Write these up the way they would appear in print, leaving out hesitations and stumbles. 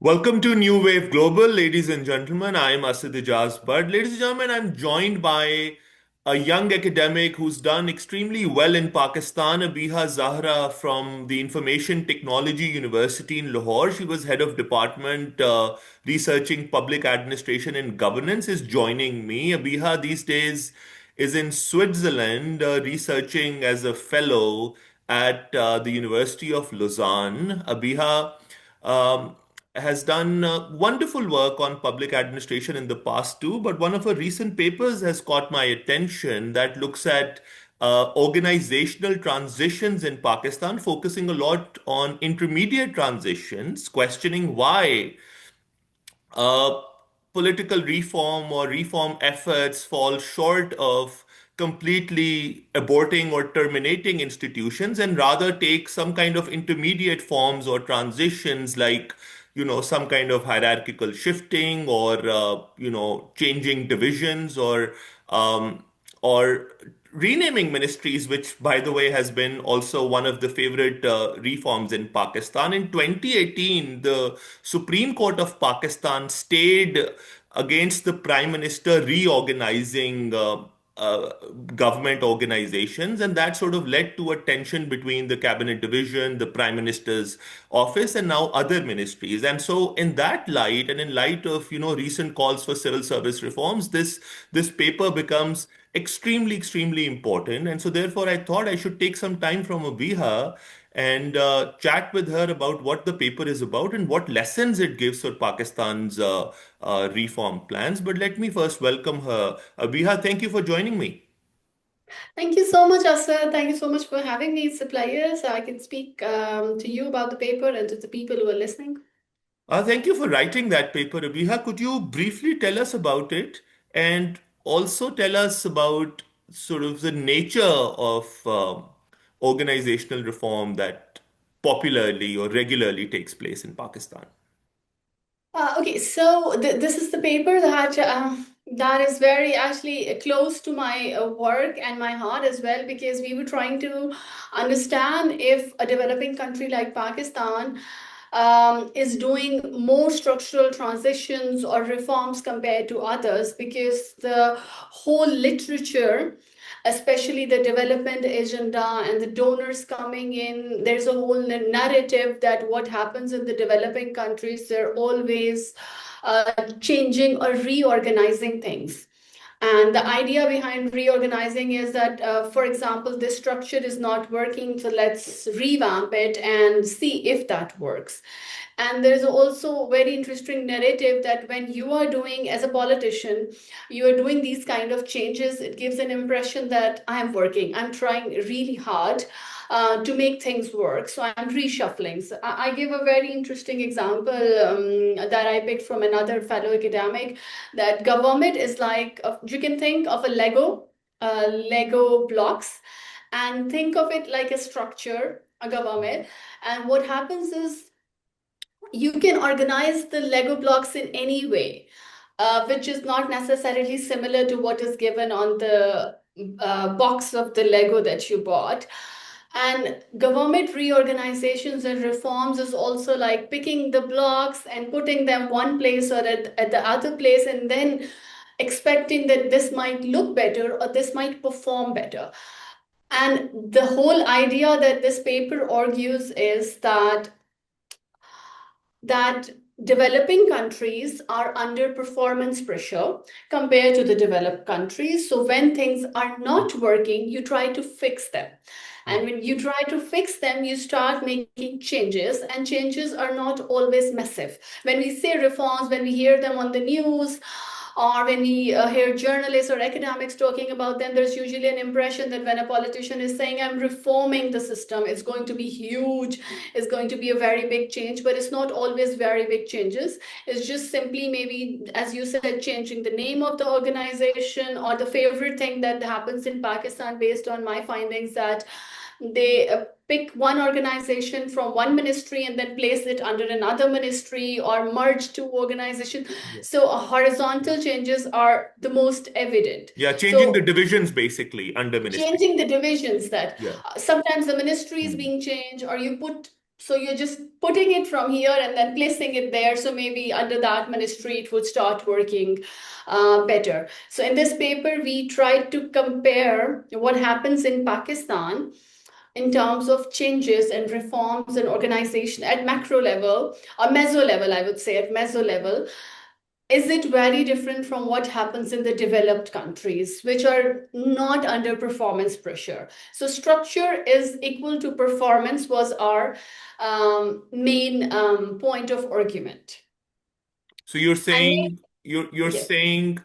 Welcome to New Wave Global, ladies and gentlemen. I am Asad Ejaz Butt. Ladies and gentlemen, I'm joined by a young academic who's done extremely well in Pakistan, Abiha Zahra from the Information Technology University in Lahore. She was head of department researching public administration and governance, is joining me. Abiha these days is in Switzerland researching as a fellow at the University of Lausanne. Abiha um, has done wonderful work on public administration in the past too, but one of her recent papers has caught my attention that looks at organizational transitions in Pakistan, focusing a lot on intermediate transitions, questioning why uh, political reform or reform efforts fall short of completely aborting or terminating institutions and rather take some kind of intermediate forms or transitions like some kind of hierarchical shifting or changing divisions um, or renaming ministries, which, by the way, has been also one of the favorite reforms in Pakistan. In 2018, the Supreme Court of Pakistan stayed against the Prime Minister reorganizing uh, government organizations, and that sort of led to a tension between the cabinet division, the Prime Minister's office, and now other ministries. And so, in that light, and in light of recent calls for civil service reforms, this paper becomes extremely important. And so, therefore, I thought I should take some time from Abiha and chat with her about what the paper is about and what lessons it gives for Pakistan's reform plans. But let me first welcome her. Abiha, thank you for joining me. Thank you so much, Asa. Thank you so much for having me. It's a pleasure. So I can speak to you about the paper and to the people who are listening. Thank you for writing that paper, Abiha. Could you briefly tell us about it and also tell us about sort of the nature of organizational reform that popularly or regularly takes place in Pakistan? Okay, so this is the paper that is very actually close to my work and my heart as well, because we were trying to understand if a developing country like Pakistan is doing more structural transitions or reforms compared to others, because the whole literature, especially the development agenda and the donors coming in, there's a whole narrative that what happens in the developing countries, they're always changing or reorganizing things. And the idea behind reorganizing is that, for example, this structure is not working, so let's revamp it and see if that works. And there's also very interesting narrative that when you are doing as a politician, you are doing these kind of changes, it gives an impression that I'm working, I'm trying really hard to make things work. So I'm reshuffling. So I give a very interesting example that I picked from another fellow academic, that government is like, you can think of a Lego blocks, and think of it like a structure, a government. And what happens is you can organize the Lego blocks in any way, which is not necessarily similar to what is given on the box of the Lego that you bought. And government reorganizations and reforms is also like picking the blocks and putting them one place or at the other place, and then expecting that this might look better or this might perform better. And the whole idea that this paper argues is that developing countries are under performance pressure compared to the developed countries. So when things are not working, you try to fix them. And when you try to fix them, you start making changes, and changes are not always massive. When we say reforms, when we hear them on the news, or when we hear journalists or academics talking about them, there's usually an impression that when a politician is saying, I'm reforming the system, it's going to be huge, it's going to be a very big change, but it's not always very big changes. It's just simply, maybe, as you said, changing the name of the organization. Or the favorite thing that happens in Pakistan, based on my findings, that they pick one organization from one ministry and then place it under another ministry, or merge two organizations. Yeah. So horizontal changes are the most evident. Yeah, changing the So divisions basically under ministry. changing the divisions, that Yeah. sometimes the ministry is Hmm. being changed, or you put So you're just putting it from here and then placing it there. So maybe under that ministry, it would start working better. So in this paper, we tried to compare what happens in Pakistan in terms of changes and reforms and organization at macro level or meso level, I would say at meso level. Is it very different from what happens in the developed countries, which are not under performance pressure? So, structure is equal to performance was our main point of argument. So you're And saying you're yes, saying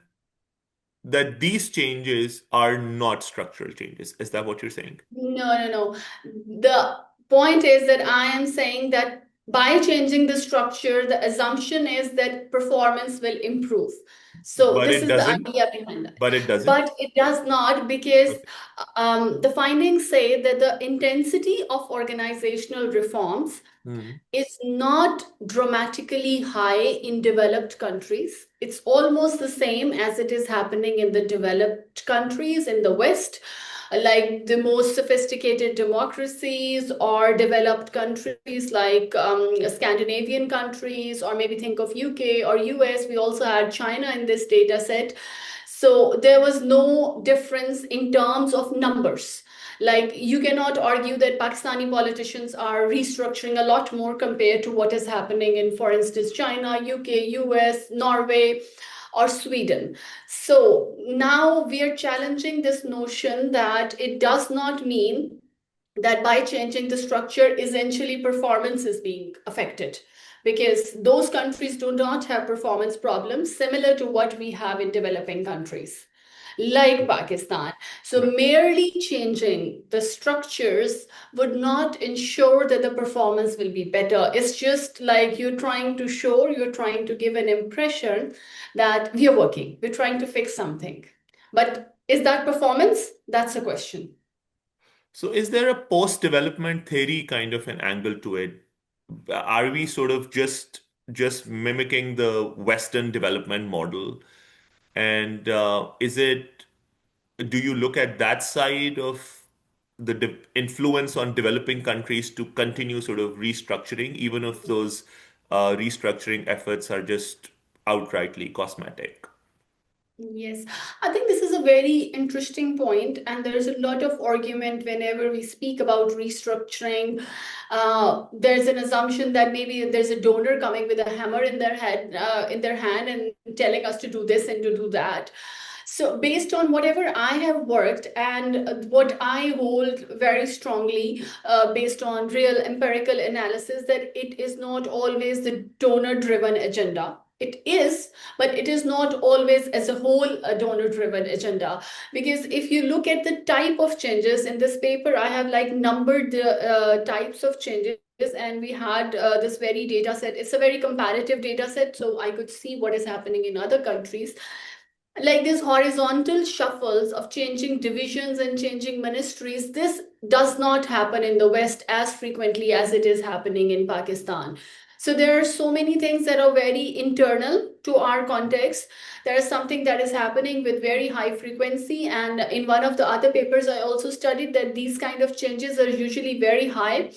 that these changes are not structural changes. Is that what you're saying? no. The point is that I am saying that by changing the structure, the assumption is that performance will improve. So, But this it is the doesn't. idea behind that. But it doesn't. But it does not because Okay. the findings say that the intensity of organizational reforms Hmm. is not dramatically high in developed countries. It's almost the same as it is happening in the developed countries in the West, like the most sophisticated democracies or developed countries like Scandinavian countries, or maybe think of UK or US. We also had China in this data set. So there was no difference in terms of numbers. Like you cannot argue that Pakistani politicians are restructuring a lot more compared to what is happening in, for instance, China, UK, US, Norway, or Sweden. So now we are challenging this notion that it does not mean that by changing the structure, essentially performance is being affected. Because those countries do not have performance problems similar to what we have in developing countries like Pakistan. So, Right. merely changing the structures would not ensure that the performance will be better. It's just like you're trying to give an impression that we are working, we're trying to fix something. But is that performance? That's a question. So is there a post-development theory kind of an angle to it? Are we sort of just mimicking the Western development model? And is it, do you look at that side of the de influence on developing countries to continue sort of restructuring, even if those restructuring efforts are just outrightly cosmetic? Yes, I think this is a very interesting point, and there is a lot of argument whenever we speak about restructuring. There's an assumption that maybe there's a donor coming with a hammer in their head, in their hand, and telling us to do this and to do that. So, based on whatever I have worked and what I hold very strongly, based on real empirical analysis, that it is not always the donor-driven agenda. It is, but it is not always as a whole a donor driven agenda, because if you look at the type of changes in this paper, I have like numbered the types of changes, and we had this very data set. It's a very comparative data set, so I could see what is happening in other countries, like these horizontal shuffles of changing divisions and changing ministries. This does not happen in the West as frequently as it is happening in Pakistan. So there are so many things that are very internal to our context. There is something that is happening with very high frequency, and in one of the other papers I also studied that these kind of changes are usually very high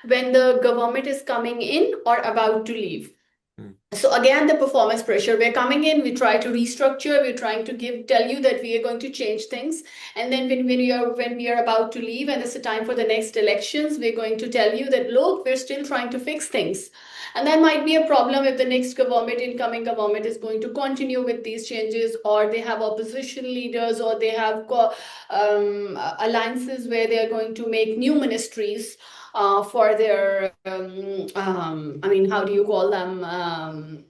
when the government is coming in or about to leave. Hmm. So again, the performance pressure. We're coming in, we try to restructure, we're trying to tell you that we are going to change things. And then when we are about to leave and it's the time for the next elections, we're going to tell you that look, we're still trying to fix things. And that might be a problem if the next government, incoming government, is going to continue with these changes, or they have opposition leaders, or they have alliances where they are going to make new ministries for their, I mean, how do you call them?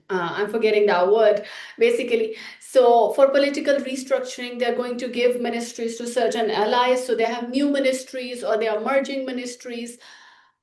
I'm forgetting that word, basically. So, for political restructuring, they're going to give ministries to certain allies. So, they have new ministries or they are merging ministries.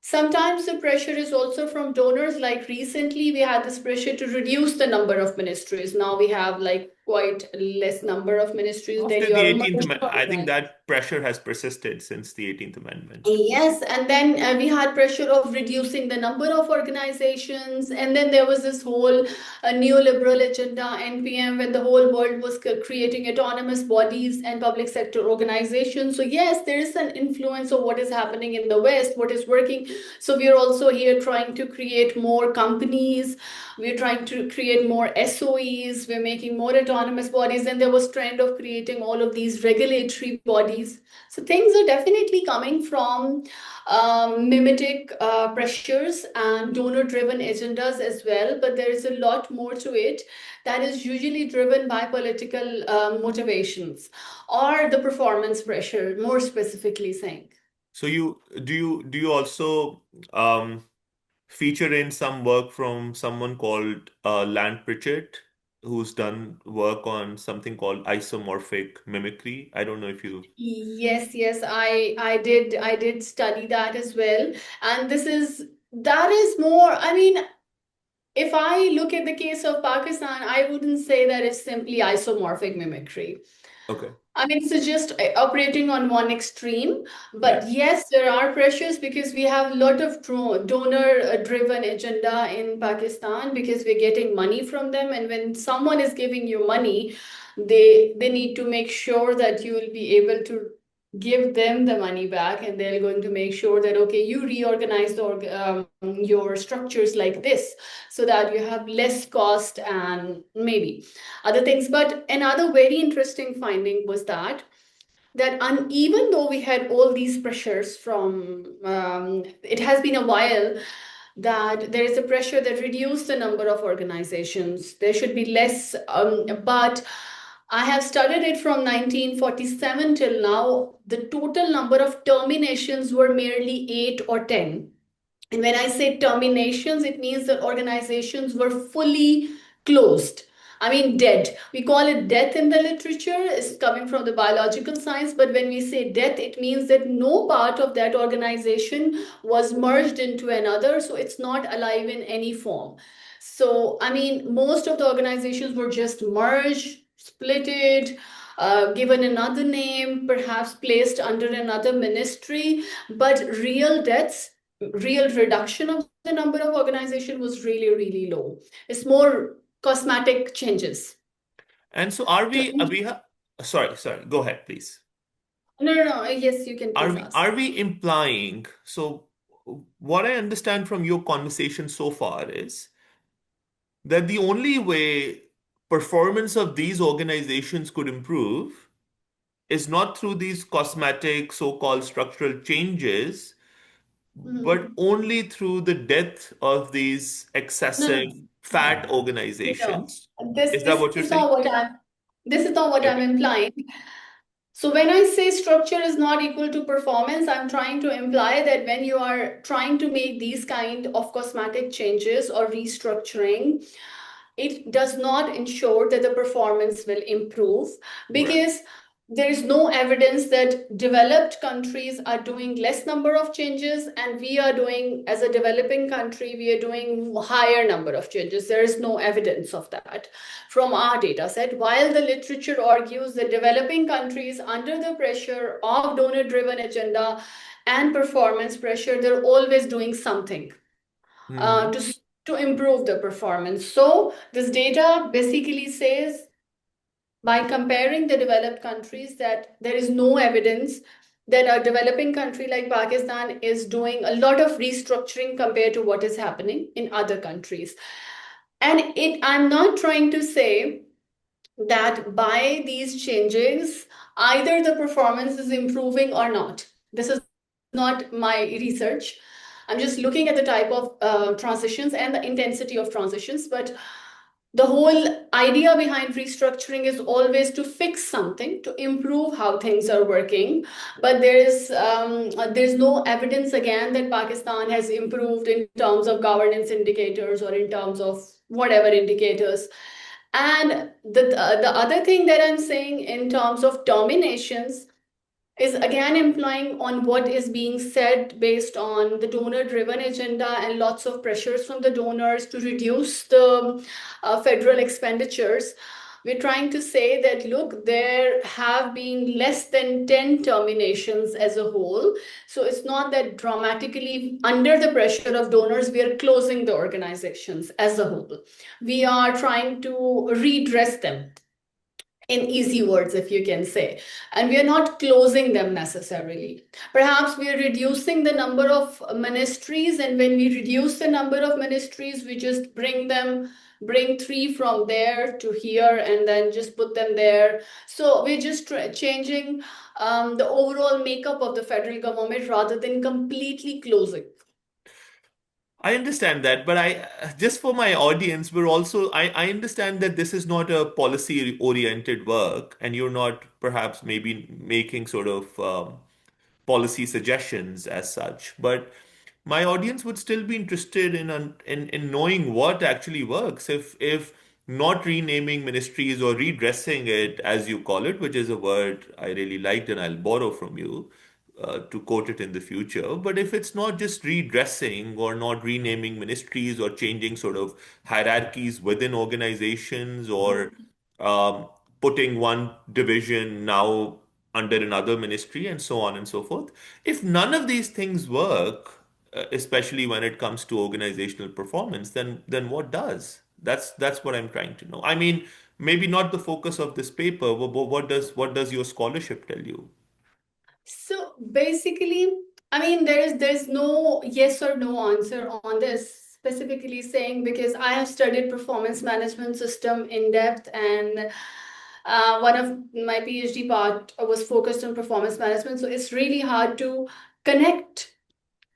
Sometimes the pressure is also from donors. Like recently, we had this pressure to reduce the number of ministries. Now we have like quite less number of ministries, then After you the are 18th merging Amendment, I think organizations. that pressure has persisted since the 18th Amendment. Yes, and then we had pressure of reducing the number of organizations, and then there was this whole neoliberal agenda, NPM, when the whole world was creating autonomous bodies and public sector organizations. So yes, there is an influence of what is happening in the West, what is working. So we are also here trying to create more companies. We're trying to create more SOEs. We're making more autonomous bodies, and there was trend of creating all of these regulatory bodies. So things are definitely coming from mimetic pressures and donor-driven agendas as well, but there is a lot more to it that is usually driven by political motivations or the performance pressure, more specifically saying. So do you also um, feature in some work from someone called Land Pritchett, who's done work on something called isomorphic mimicry? I don't know if you. Yes, I did study that as well, and that is more. I mean, if I look at the case of Pakistan, I wouldn't say that it's simply isomorphic mimicry. Okay. I mean, it's just operating on one extreme. Yeah. But yes, there are pressures because we have a lot of donor-driven agenda in Pakistan because we're getting money from them. And when someone is giving you money, they need to make sure that you will be able to give them the money back, and they're going to make sure that okay, you reorganize your structures like this so that you have less cost and maybe other things. But another very interesting finding was that even though we had all these pressures from it has been a while that there is a pressure that reduce the number of organizations, there should be less, but I have studied it from 1947 till now. The total number of terminations were merely 8 or 10. And when I say terminations, it means that organizations were fully closed. I mean, dead. We call it death in the literature. It's coming from the biological science. But when we say death, it means that no part of that organization was merged into another. So it's not alive in any form. So, I mean, most of the organizations were just merged, splitted, given another name, perhaps placed under another ministry. But real deaths, real reduction of the number of organization was really, really low. It's more cosmetic changes. And so are To, we, Abiha? Sorry, go ahead, please. no. Yes, you can Are please we ask. are we implying, so what I understand from your conversation so far is that the only way performance of these organizations could improve is not through these cosmetic so-called structural changes, but Mhm. only through the death of these No, excessive no, fat no. organizations. This Is that this what you're is saying? not what I'm. This is not what I'm Okay. implying. So when I say structure is not equal to performance, I'm trying to imply that when you are trying to make these kind of cosmetic changes or restructuring, it does not ensure that the performance will improve Right. because there is no evidence that developed countries are doing less number of changes and we are doing, as a developing country, we are doing higher number of changes. There is no evidence of that from our data set, while the literature argues that developing countries under the pressure of donor driven agenda and performance pressure, they're always doing something Hmm. to improve the performance. So this data basically says by comparing the developed countries that there is no evidence that a developing country like Pakistan is doing a lot of restructuring compared to what is happening in other countries. And I'm not trying to say that by these changes, either the performance is improving or not. This is not my research. I'm just looking at the type of transitions and the intensity of transitions. But the whole idea behind restructuring is always to fix something, to improve how things are working. But there's no evidence again that Pakistan has improved in terms of governance indicators or in terms of whatever indicators. And the other thing that I'm saying in terms of terminations is again implying on what is being said based on the donor driven agenda and lots of pressures from the donors to reduce the federal expenditures. We're trying to say that, look, there have been less than 10 terminations as a whole. So it's not that dramatically under the pressure of donors, we are closing the organizations as a whole. We are trying to redress them, in easy words, if you can say. And we are not closing them necessarily. Perhaps we are reducing the number of ministries, and when we reduce the number of ministries, we just bring three from there to here and then just put them there. So we're just changing the overall makeup of the federal government rather than completely closing. I understand that, but just for my audience, I understand that this is not a policy oriented work, and you're not perhaps maybe making sort of policy suggestions as such. But my audience would still be interested in knowing what actually works. If not renaming ministries or redressing it, as you call it, which is a word I really liked and I'll borrow from you to quote it in the future. But if it's not just redressing or not renaming ministries or changing sort of hierarchies within organizations or um, putting one division now under another ministry and so on and so forth. If none of these things work, especially when it comes to organizational performance, then what does? That's what I'm trying to know. I mean, maybe not the focus of this paper, but what does your scholarship tell you? So basically, I mean, there's no yes or no answer on this, specifically saying, because I have studied performance management system in depth, and one of my PhD part was focused on performance management. So it's really hard to connect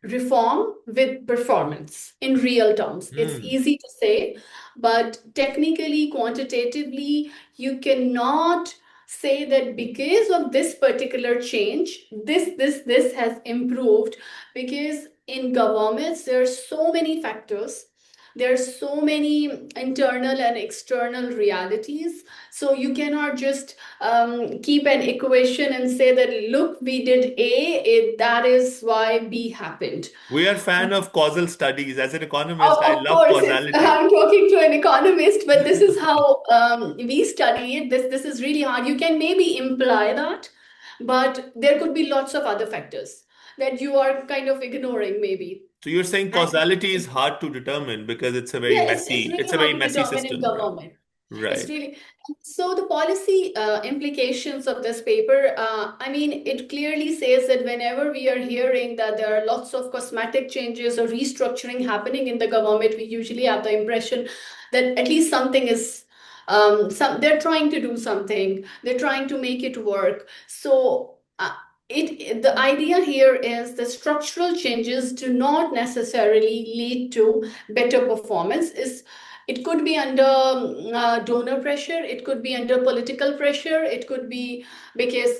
reform with performance in real terms. It's Hmm. easy to say, but technically, quantitatively, you cannot say that because of this particular change, this has improved, because in governments, there are so many factors. There are so many internal and external realities. So you cannot just keep an equation and say that, look, we did that is why B happened. We are fan of causal studies. As an economist, I Of love course, causality. I'm talking to an economist, but this is how we study it. This is really hard. You can maybe imply that, but there could be lots of other factors that you are kind of ignoring, maybe. So you're saying And causality is hard to determine because yeah, it's it's really a very hard to messy determine in system, right? government. It's Right. really so the policy implications of this paper. I mean, it clearly says that whenever we are hearing that there are lots of cosmetic changes or restructuring happening in the government, we usually have the impression that at least something is they're trying to do something. They're trying to make it work. So. The idea here is the structural changes do not necessarily lead to better performance. It could be under donor pressure, it could be under political pressure, it could be because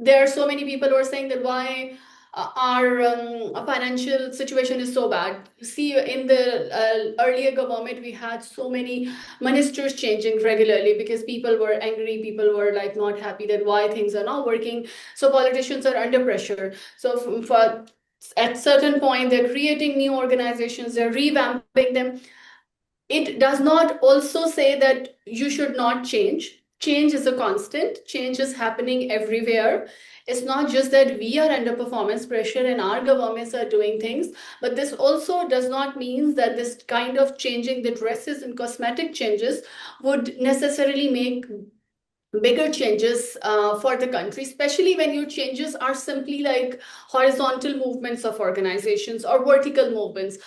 there are so many people who are saying that why our financial situation is so bad. See, in the earlier government, we had so many ministers changing regularly because people were angry, people were like not happy that why things are not working. So politicians are under pressure. So for at certain point, they're creating new organizations, they're revamping them. It does not also say that you should not change. Change is a constant, change is happening everywhere. It's not just that we are under performance pressure and our governments are doing things, but this also does not mean that this kind of changing the dresses and cosmetic changes would necessarily make bigger changes for the country, especially when your changes are simply like horizontal movements of organizations or vertical movements.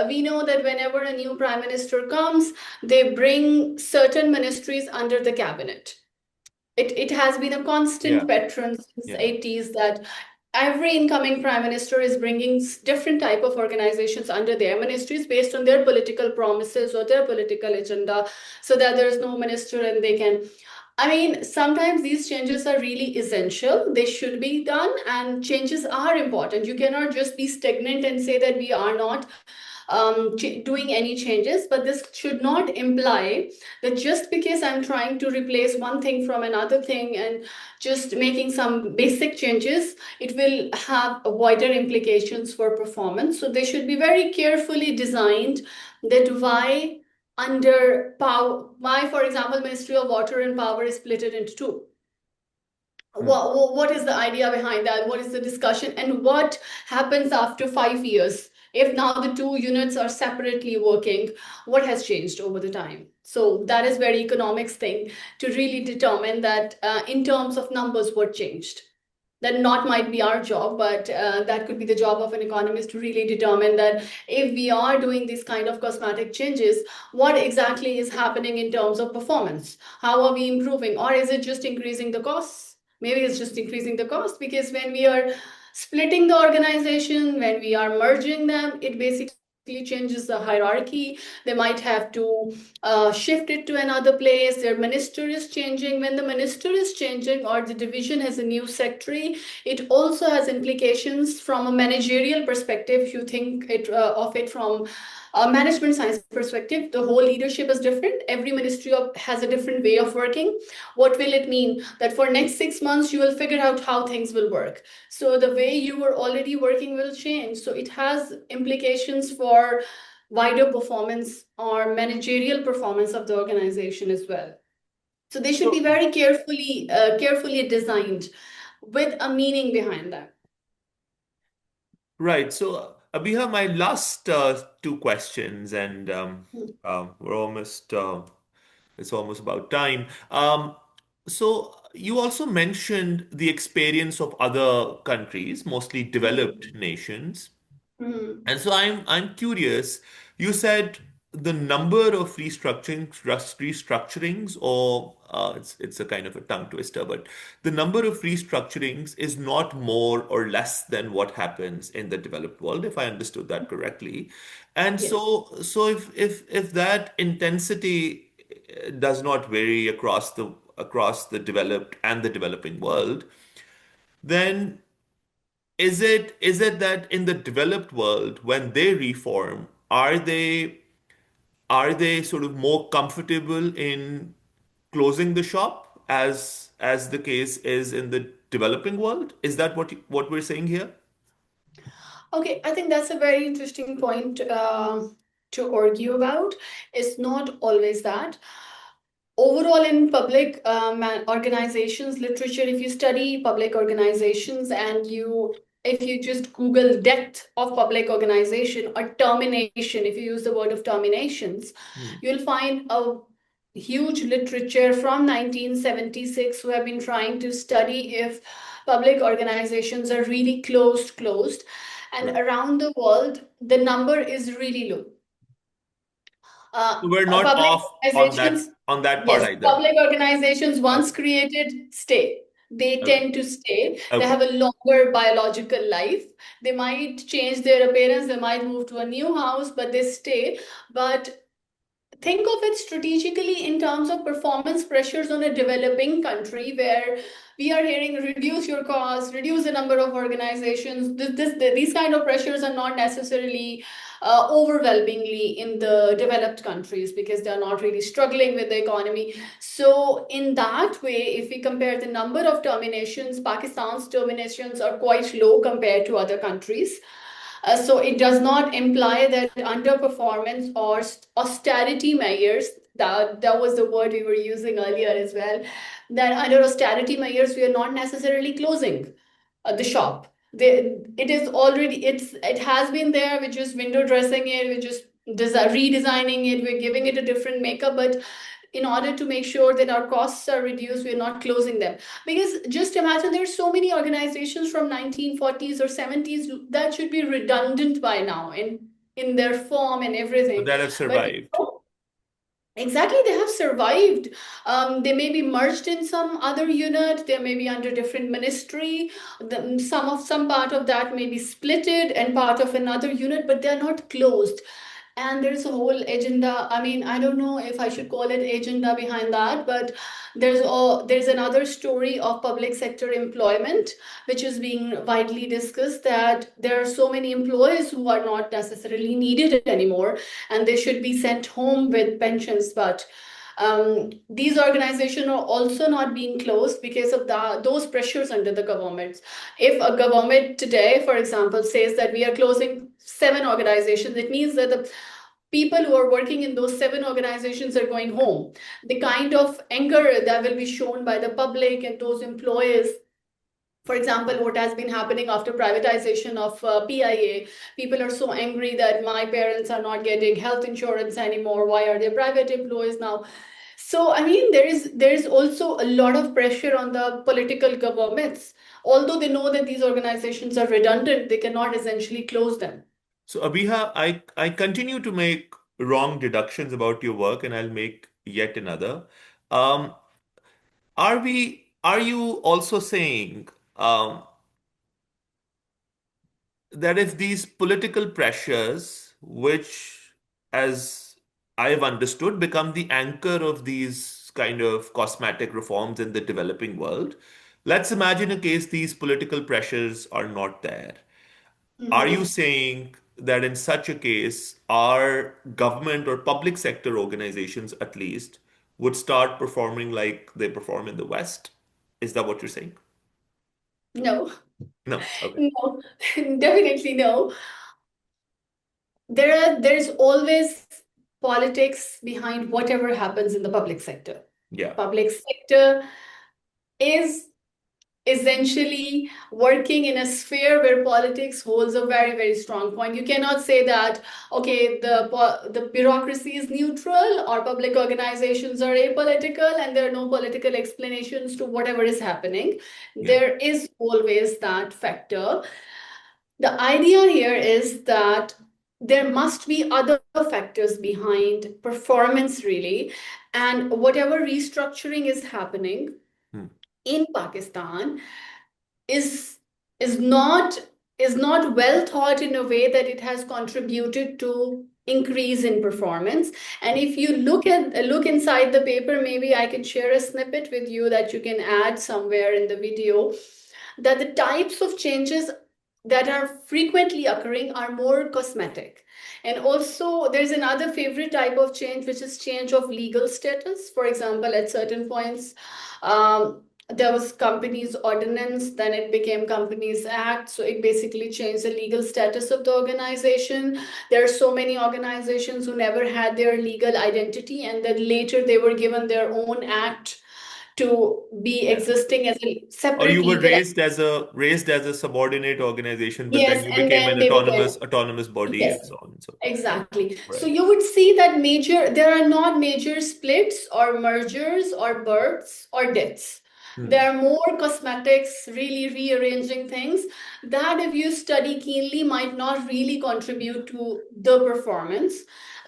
We know that whenever a new prime minister comes, they bring certain ministries under the cabinet. It has been a constant Yeah. pattern since Yeah. 80s that every incoming prime minister is bringing different type of organizations under their ministries based on their political promises or their political agenda, so that there is no minister and they can. I mean, sometimes these changes are really essential. They should be done, and changes are important. You cannot just be stagnant and say that we are not doing any changes, but this should not imply that just because I'm trying to replace one thing from another thing and just making some basic changes, it will have wider implications for performance. So they should be very carefully designed, that why. under power. Why, for example, Ministry of Water and Power is split it into two. Hmm. What is the idea behind that? What is the discussion? And what happens after 5 years? If now the two units are separately working, what has changed over the time? So that is very economics thing to really determine that in terms of numbers, what changed. That not might be our job, but that could be the job of an economist to really determine that if we are doing these kind of cosmetic changes, what exactly is happening in terms of performance? How are we improving? Or is it just increasing the costs? Maybe it's just increasing the cost because when we are splitting the organization, when we are merging them, it basically changes the hierarchy. They might have to shift it to another place. Their minister is changing. When the minister is changing or the division has a new secretary, it also has implications from a managerial perspective. If you think of it from a management science perspective, the whole leadership is different. Every ministry has a different way of working. What will it mean? That for next 6 months, you will figure out how things will work. So the way you were already working will change. So it has implications for wider performance or managerial performance of the organization as well. So they should be So, very carefully designed with a meaning behind that. right. So, Abiha, my last two questions, and we're almost it's almost about time. So, you also mentioned the experience of other countries, mostly developed Hmm. nations. Hmm. And so I'm curious. You said the number of restructurings, or it's a kind of a tongue twister, but the number of restructurings is not more or less than what happens in the developed world, if I understood that correctly. And Yes. so if that intensity does not vary across the developed and the developing world, then is it that in the developed world, when they reform, are they sort of more comfortable in closing the shop as the case is in the developing world? Is that what we're saying here? Okay, I think that's a very interesting point to argue about. It's not always that. Overall, in public organizations literature, if you study public organizations and if you just Google death of public organization or termination, if you use the word of terminations, Hmm. you'll find a huge literature from 1976 who have been trying to study if public organizations are really closed, and Right. around the world the number is really low. So we're not Public off on organizations, that part yes, either. public organizations once Okay. created stay. They Okay. tend to stay. They Okay. have a longer biological life. They might change their appearance. They might move to a new house, but they stay. But think of it strategically in terms of performance pressures on a developing country where we are hearing reduce your costs, reduce the number of organizations. These kind of pressures are not necessarily overwhelmingly in the developed countries because they're not really struggling with the economy. So in that way, if we compare the number of terminations, Pakistan's terminations are quite low compared to other countries. So it does not imply that underperformance or austerity measures, that was the word we were using earlier as well, that under austerity measures, we are not necessarily closing the shop. It has been there. We're just window dressing it. We're just redesigning it. We're giving it a different makeup. But in order to make sure that our costs are reduced, we're not closing them. Because just imagine there's so many organizations from 1940s or 70s that should be redundant by now in their form and But everything. that have But survived. exactly, they have survived. They may be merged in some other unit. They may be under different ministry. Some part of that may be splitted and part of another unit, but they're not closed. And there's a whole agenda. I mean, I don't know if I should call it agenda behind that, but there's another story of public sector employment, which is being widely discussed, that there are so many employees who are not necessarily needed anymore and they should be sent home with pensions. But these organizations are also not being closed because of those pressures under the government. If a government today, for example, says that we are closing 7 organizations, it means that people who are working in those seven organizations are going home. The kind of anger that will be shown by the public and those employees, for example, what has been happening after privatization of PIA, people are so angry that my parents are not getting health insurance anymore. Why are they private employees now? So, I mean, there is also a lot of pressure on the political governments. Although they know that these organizations are redundant, they cannot essentially close them. So, Abiha, I continue to make wrong deductions about your work, and I'll make yet another. Um, are you also saying that if these political pressures, which, as I've understood, become the anchor of these kind of cosmetic reforms in the developing world, let's imagine a case these political pressures are not there. Are you Mhm. saying that in such a case, our government or public sector organizations, at least, would start performing like they perform in the West? Is that what you're saying? No, No. Okay. no, definitely no. There's always politics behind whatever happens in the public sector. Yeah. Public sector is essentially working in a sphere where politics holds a very, very strong point. You cannot say that, okay, the bureaucracy is neutral or public organizations are apolitical and there are no political explanations to whatever is happening. Yeah. There is always that factor. The idea here is that there must be other factors behind performance, really. And whatever restructuring is happening Hmm. in Pakistan is is not is not well thought in a way that it has contributed to increase in performance. And if you look inside the paper, maybe I can share a snippet with you that you can add somewhere in the video, that the types of changes that are frequently occurring are more cosmetic. And also, there's another favorite type of change, which is change of legal status. For example, at certain points, there was companies ordinance, then it became companies act. So it basically changed the legal status of the organization. There are so many organizations who never had their legal identity, and then later they were given their own act to be Yeah. existing as a Or separate you were legal. raised as a subordinate organization, but then Yes, you and became then an they became. autonomous body and Yes, so on and so forth. exactly. So Right. you would see that there are not major splits or mergers or births or deaths. Hmm. There are more cosmetics, really rearranging things that, if you study keenly, might not really contribute to the performance.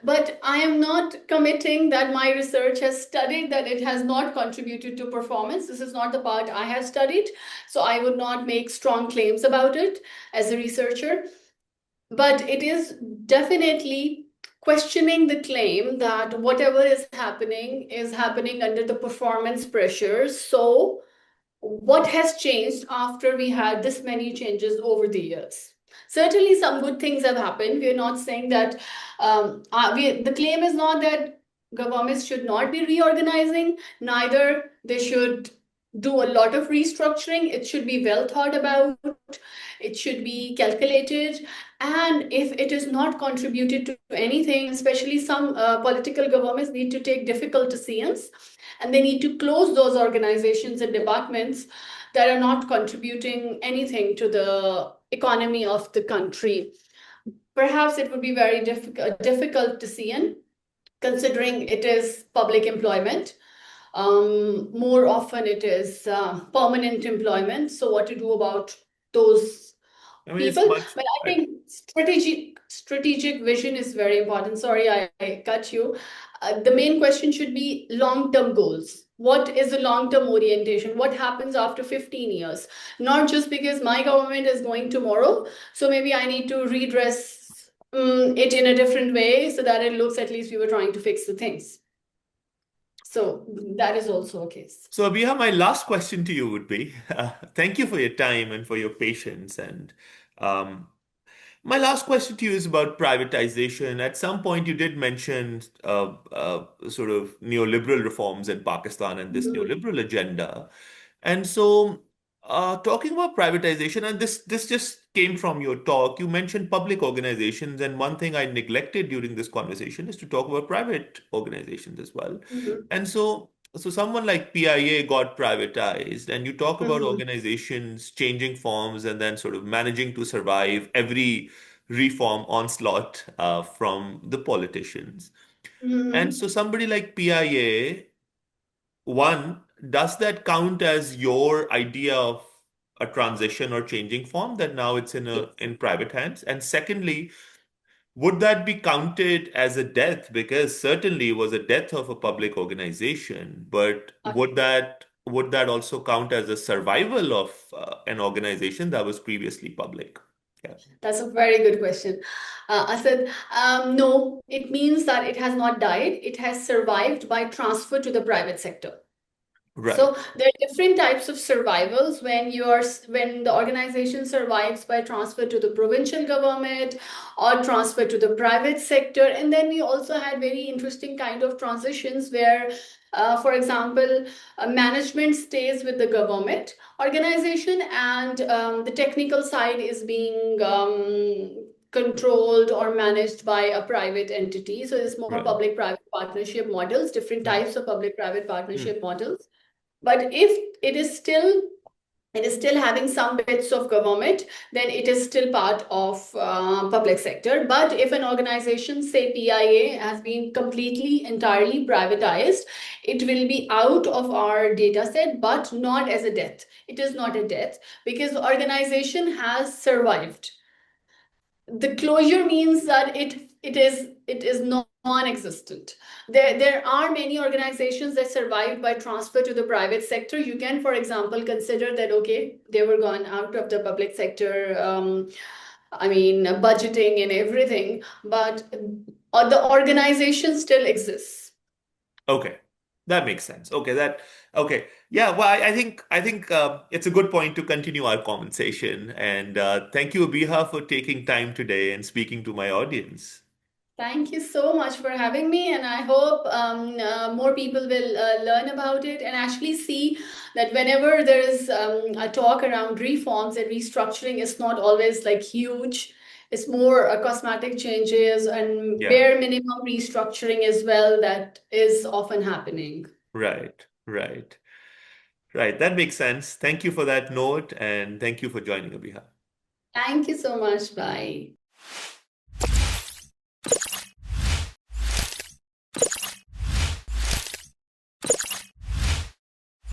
But I am not committing that my research has studied that it has not contributed to performance. This is not the part I have studied. So I would not make strong claims about it as a researcher. But it is definitely questioning the claim that whatever is happening under the performance pressures. So, what has changed after we had this many changes over the years? Certainly, some good things have happened. We are not saying that the claim is not that governments should not be reorganizing, neither they should do a lot of restructuring. It should be well thought about, it should be calculated, and if it is not contributed to anything, especially some political governments need to take difficult decisions and they need to close those organizations and departments that are not contributing anything to the economy of the country. Perhaps it would be very difficult decision considering it is public employment. More often it is permanent employment. So what to do about those I mean, it's people? much. But I think strategic vision is very important. Sorry, I cut you. The main question should be long-term goals. What is the long-term orientation? What happens after 15 years? Not just because my government is going tomorrow, so maybe I need to redress it in a different way so that it looks at least we were trying to fix the things. So that is also a case. So, Abiha, my last question to you would be thank you for your time and for your patience. And um, my last question to you is about privatization. At some point, you did mention sort of neoliberal reforms in Pakistan and this Mhm. neoliberal agenda. And so, Talking about privatization, and this just came from your talk. You mentioned public organizations, and one thing I neglected during this conversation is to talk about private organizations as well. Mhm. And so someone like PIA got privatized, and you talk about Mhm. organizations changing forms and then sort of managing to survive every reform onslaught from the politicians. And Mhm. so somebody like PIA, one, does that count as your idea of a transition or changing form that now it's Yes. in private hands? And secondly, would that be counted as a death? Because certainly it was a death of a public organization, but Okay. would that also count as a survival of an organization that was previously public? Yeah. That's a very good question. Asad, no, it means that it has not died. It has survived by transfer to the private sector. Right. So there are different types of survivals when the organization survives by transfer to the provincial government or transfer to the private sector. And then we also had very interesting kind of transitions where, for example, management stays with the government organization and the technical side is being controlled or managed by a private entity. So it's more Right. public-private partnership models, different Hmm. types of public-private Hmm. partnership models. But if it is still having some bits of government, then it is still part of public sector. But if an organization, say PIA, has been completely, entirely privatized, it will be out of our data set, but not as a death. It is not a death because the organization has survived. The closure means that it is non-existent. There are many organizations that survived by transfer to the private sector. You can, for example, consider that okay, they were gone out of the public sector, I mean budgeting and everything, but the organization still exists. Okay, that makes sense. Okay. Yeah, well, I think it's a good point to continue our conversation. And thank you, Abiha, for taking time today and speaking to my audience. Thank you so much for having me, and I hope more people will learn about it and actually see that whenever there is a talk around reforms and restructuring, it's not always like huge. It's more cosmetic changes and Yeah, bare minimum restructuring as well that is often happening. right, right, right. That makes sense. Thank you for that note, and thank you for joining, Abiha. Thank you so much. Bye.